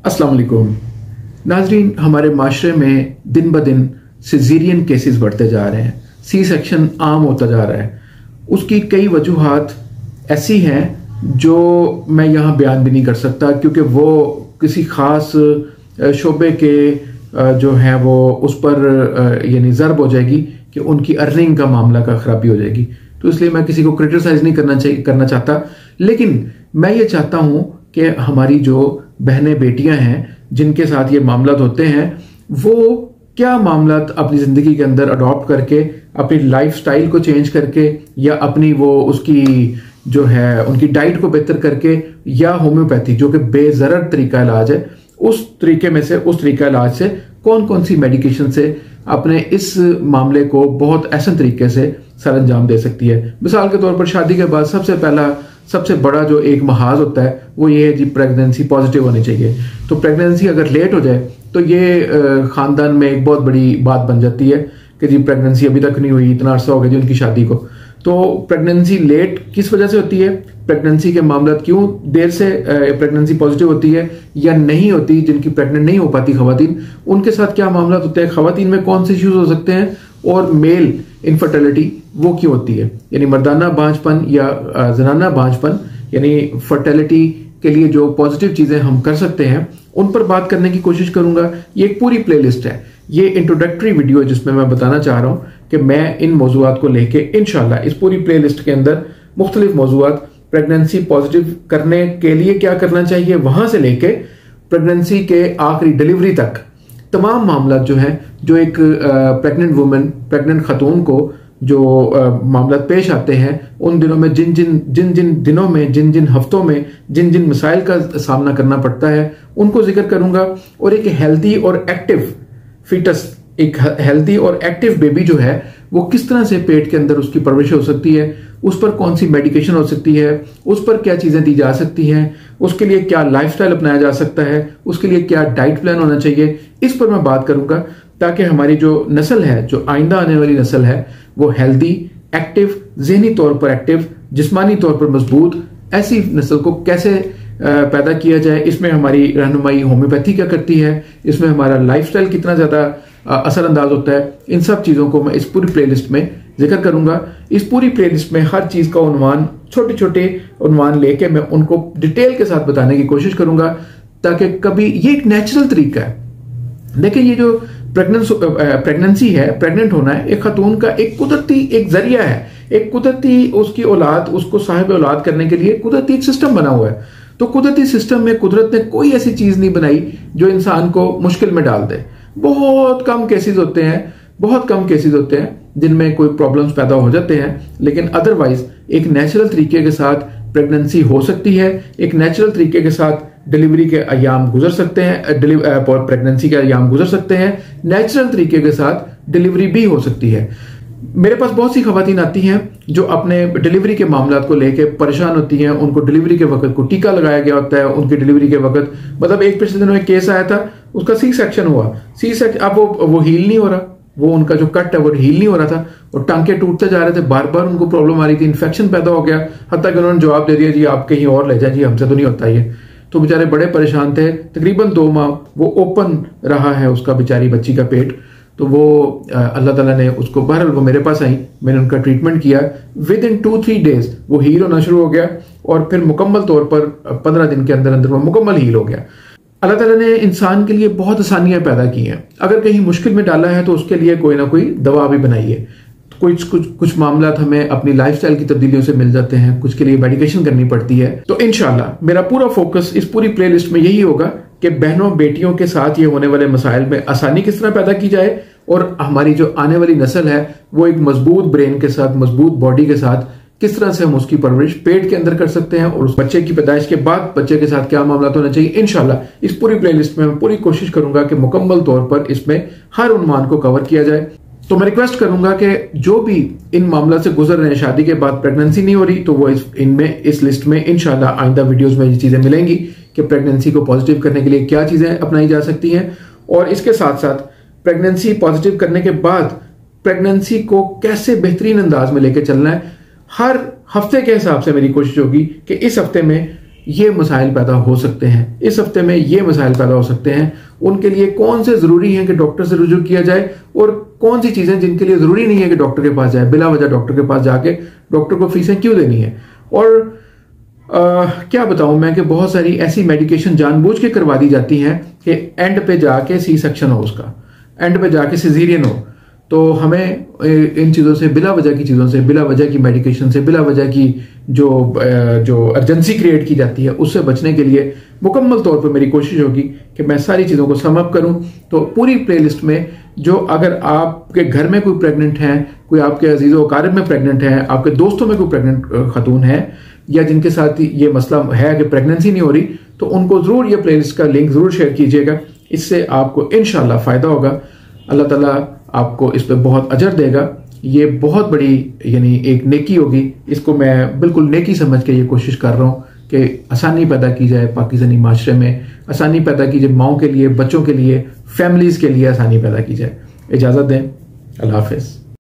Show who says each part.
Speaker 1: अस्सलाम वालेकुम नाजरीन, हमारे माशरे में दिन ब दिन सिजेरियन केसेस बढ़ते जा रहे हैं। सी सेक्शन आम होता जा रहा है। उसकी कई वजूहात ऐसी हैं जो मैं यहाँ बयान भी नहीं कर सकता, क्योंकि वो किसी ख़ास शोबे के जो हैं वो उस पर यानी ज़र्ब हो जाएगी कि उनकी अर्निंग का मामला का ख़राबी हो जाएगी। तो इसलिए मैं किसी को क्रिटिसाइज नहीं करना चाहता, लेकिन मैं ये चाहता हूँ कि हमारी जो बहनें बेटियां हैं जिनके साथ ये मामलात होते हैं, वो क्या मामलात अपनी ज़िंदगी के अंदर अडॉप्ट करके, अपनी लाइफ स्टाइल को चेंज करके, या अपनी वो उसकी जो है उनकी डाइट को बेहतर करके, या होम्योपैथी जो कि बेज़रर तरीका इलाज है, उस तरीका इलाज से कौन कौन सी मेडिकेशन से अपने इस मामले को बहुत आसान तरीके से सरअंजाम दे सकती है। मिसाल के तौर पर शादी के बाद सबसे बड़ा जो एक महाज होता है वो ये है जी, प्रेगनेंसी पॉजिटिव होनी चाहिए। तो प्रेगनेंसी अगर लेट हो जाए तो ये खानदान में एक बहुत बड़ी बात बन जाती है कि जी प्रेगनेंसी अभी तक नहीं हुई, इतना अरसा हो गया जी उनकी शादी को। तो प्रेगनेंसी लेट किस वजह से होती है, प्रेगनेंसी के मामला क्यों देर से प्रेगनेंसी पॉजिटिव होती है या नहीं होती, जिनकी प्रेग्नेंट नहीं हो पाती खवातीन, उनके साथ क्या मामला होते हैं, खवातीन में कौन से इश्यूज हो सकते हैं, और मेल इनफर्टिलिटी वो क्यों होती है, यानी मर्दाना बांझपन या जनाना बांझपन, यानी फर्टिलिटी के लिए जो पॉजिटिव चीजें हम कर सकते हैं उन पर बात करने की कोशिश करूंगा। ये एक पूरी प्लेलिस्ट है, ये इंट्रोडक्टरी वीडियो है जिसमें मैं बताना चाह रहा हूं कि मैं इन मौजूआत को लेके इंशाल्लाह इस पूरी प्लेलिस्ट के अंदर मुख्तलिफ मौजूआत, प्रेगनेंसी पॉजिटिव करने के लिए क्या करना चाहिए वहां से लेके प्रेगनेंसी के आखिरी डिलीवरी तक तमाम मामला जो है, जो एक प्रेग्नेंट खतून को जो मामला पेश आते हैं, उन दिनों में जिन जिन हफ्तों में जिन जिन मसाइल का सामना करना पड़ता है उनको जिक्र करूंगा। और एक हेल्दी और एक्टिव फीटस, एक हेल्दी और एक्टिव बेबी जो है वो किस तरह से पेट के अंदर उसकी परवरिश हो सकती है, उस पर कौन सी मेडिकेशन हो सकती है, उस पर क्या चीजें दी जा सकती हैं, उसके लिए क्या लाइफस्टाइल अपनाया जा सकता है, उसके लिए क्या डाइट प्लान होना चाहिए, इस पर मैं बात करूंगा ताकि हमारी जो नस्ल है, जो आइंदा आने वाली नस्ल है, वो हेल्दी, एक्टिव, जहनी तौर पर एक्टिव, जिस्मानी तौर पर मजबूत, ऐसी नस्ल को कैसे पैदा किया जाए। इसमें हमारी रहनुमाई होम्योपैथी क्या करती है, इसमें हमारा लाइफस्टाइल कितना ज्यादा असरअंदाज होता है, इन सब चीजों को मैं इस पूरी प्लेलिस्ट में जिक्र करूंगा। इस पूरी प्लेलिस्ट में हर चीज का उन्वान, छोटे छोटे उन्वान लेके मैं उनको डिटेल के साथ बताने की कोशिश करूंगा, ताकि कभी ये एक नेचुरल तरीका है। देखिए, ये जो प्रेगनेंसी है, प्रेग्नेंट होना है, एक खतून का एक कुदरती एक जरिया है, एक कुदरती उसकी औलाद, उसको साहिब औलाद करने के लिए कुदरती एक सिस्टम बना हुआ है। तो कुदरती सिस्टम में कुदरत ने कोई ऐसी चीज नहीं बनाई जो इंसान को मुश्किल में डाल दे। बहुत कम केसेस होते हैं जिनमें कोई प्रॉब्लम्स पैदा हो जाते हैं, लेकिन अदरवाइज एक नेचुरल तरीके के साथ प्रेगनेंसी हो सकती है, एक नेचुरल तरीके के साथ डिलीवरी के अयाम गुजर सकते हैं, प्रेगनेंसी के अयाम गुजर सकते हैं, नेचुरल तरीके के साथ डिलीवरी भी हो सकती है। मेरे पास बहुत सी खवातीन आती हैं जो अपने डिलीवरी के मामलात को लेके परेशान होती हैं। उनको डिलीवरी के वक्त को टीका लगाया गया होता है, उनकी डिलीवरी के वक्त, मतलब एक पिछले दिनों में केस आया था, उसका सी सेक्शन हुआ, अब वो हील नहीं हो रहा, वो उनका जो कट है वो हील नहीं हो रहा था, और टांके टूटते जा रहे थे, बार बार उनको प्रॉब्लम आ रही थी, इन्फेक्शन पैदा हो गया, हत्ता कि उन्होंने जवाब दे दिया जी आप कहीं और ले जाए, जी हमसे तो नहीं होता ये। तो बेचारे बड़े परेशान थे। तकरीबन 2 माह वो ओपन रहा है उसका बेचारी बच्ची का पेट। तो वो अल्लाह ताला ने उसको, बहरहाल वो मेरे पास आई, मैंने उनका ट्रीटमेंट किया, विद इन 2-3 डेज वो हील होना शुरू हो गया, और फिर मुकम्मल तौर पर 15 दिन के अंदर अंदर वो मुकम्मल हील हो गया। अल्लाह ताला ने इंसान के लिए बहुत आसानियां पैदा की हैं। अगर कहीं मुश्किल में डाला है तो उसके लिए कोई ना कोई दवा भी बनाई है। कुछ मामला हमें अपनी लाइफस्टाइल की तब्दीलियों से मिल जाते हैं, कुछ के लिए मेडिकेशन करनी पड़ती है। तो इंशाल्लाह मेरा पूरा फोकस इस पूरी प्लेलिस्ट में यही होगा कि बहनों बेटियों के साथ ये होने वाले मसाइल में आसानी किस तरह पैदा की जाए, और हमारी जो आने वाली नस्ल है वो एक मजबूत ब्रेन के साथ, मजबूत बॉडी के साथ किस तरह से हम उसकी परवरिश पेट के अंदर कर सकते हैं, और उस बच्चे की पैदाइश के बाद बच्चे के साथ क्या मामला होना चाहिए। इंशाल्लाह इस पूरी प्लेलिस्ट में मैं पूरी कोशिश करूंगा कि मुकम्मल तौर पर इसमें हर उन्वान को कवर किया जाए। तो मैं रिक्वेस्ट करूंगा कि जो भी इन मामला से गुजर रहे हैं, शादी के बाद प्रेगनेंसी नहीं हो रही, तो वो इस लिस्ट में इंशाल्लाह आइंदा वीडियोस में ये चीजें मिलेंगी कि प्रेगनेंसी को पॉजिटिव करने के लिए क्या चीजें अपनाई जा सकती हैं, और इसके साथ साथ प्रेगनेंसी पॉजिटिव करने के बाद प्रेगनेंसी को कैसे बेहतरीन अंदाज में लेके चलना है। हर हफ्ते के हिसाब से मेरी कोशिश होगी कि इस हफ्ते में ये मसाइल पैदा हो सकते हैं, इस हफ्ते में ये मसाइल पैदा हो सकते हैं, उनके लिए कौन से ज़रूरी हैं कि डॉक्टर से रुजू किया जाए और कौन सी चीज़ें जिनके लिए ज़रूरी नहीं है कि डॉक्टर के पास जाए, बिला वजह डॉक्टर के पास जाके डॉक्टर को फीसें क्यों देनी है। और क्या बताऊं मैं कि बहुत सारी ऐसी मेडिकेशन जानबूझ के करवा दी जाती हैं कि एंड पे जाके सी सेक्शन हो, उसका एंड पे जाके सिजेरियन हो। तो हमें इन चीज़ों से, बिला वजह की चीज़ों से, बिला वजह की मेडिकेशन से, बिला वजह की जो अर्जेंसी क्रिएट की जाती है उससे बचने के लिए मुकम्मल तौर पर मेरी कोशिश होगी कि मैं सारी चीज़ों को सम अप करूं। तो पूरी प्लेलिस्ट में जो, अगर आपके घर में कोई प्रेग्नेंट है, कोई आपके अजीज़ो अकारिब में प्रेग्नेंट है, आपके दोस्तों में कोई प्रेग्नेंट खातून है या जिनके साथ ये मसला है कि प्रेगनेंसी नहीं हो रही, तो उनको ज़रूर ये प्लेलिस्ट का लिंक ज़रूर शेयर कीजिएगा। इससे आपको इंशाल्लाह फ़ायदा होगा। अल्लाह ताला आपको इस पर बहुत अजर देगा। ये बहुत बड़ी यानी एक नेकी होगी। इसको मैं बिल्कुल नेकी समझ के ये कोशिश कर रहा हूँ कि आसानी पैदा की जाए पाकिस्तानी माशरे में, आसानी पैदा की जाए माओं के लिए, बच्चों के लिए, फैमिलीज़ के लिए आसानी पैदा की जाए। इजाज़त दें, अल्लाह हाफ़िज़।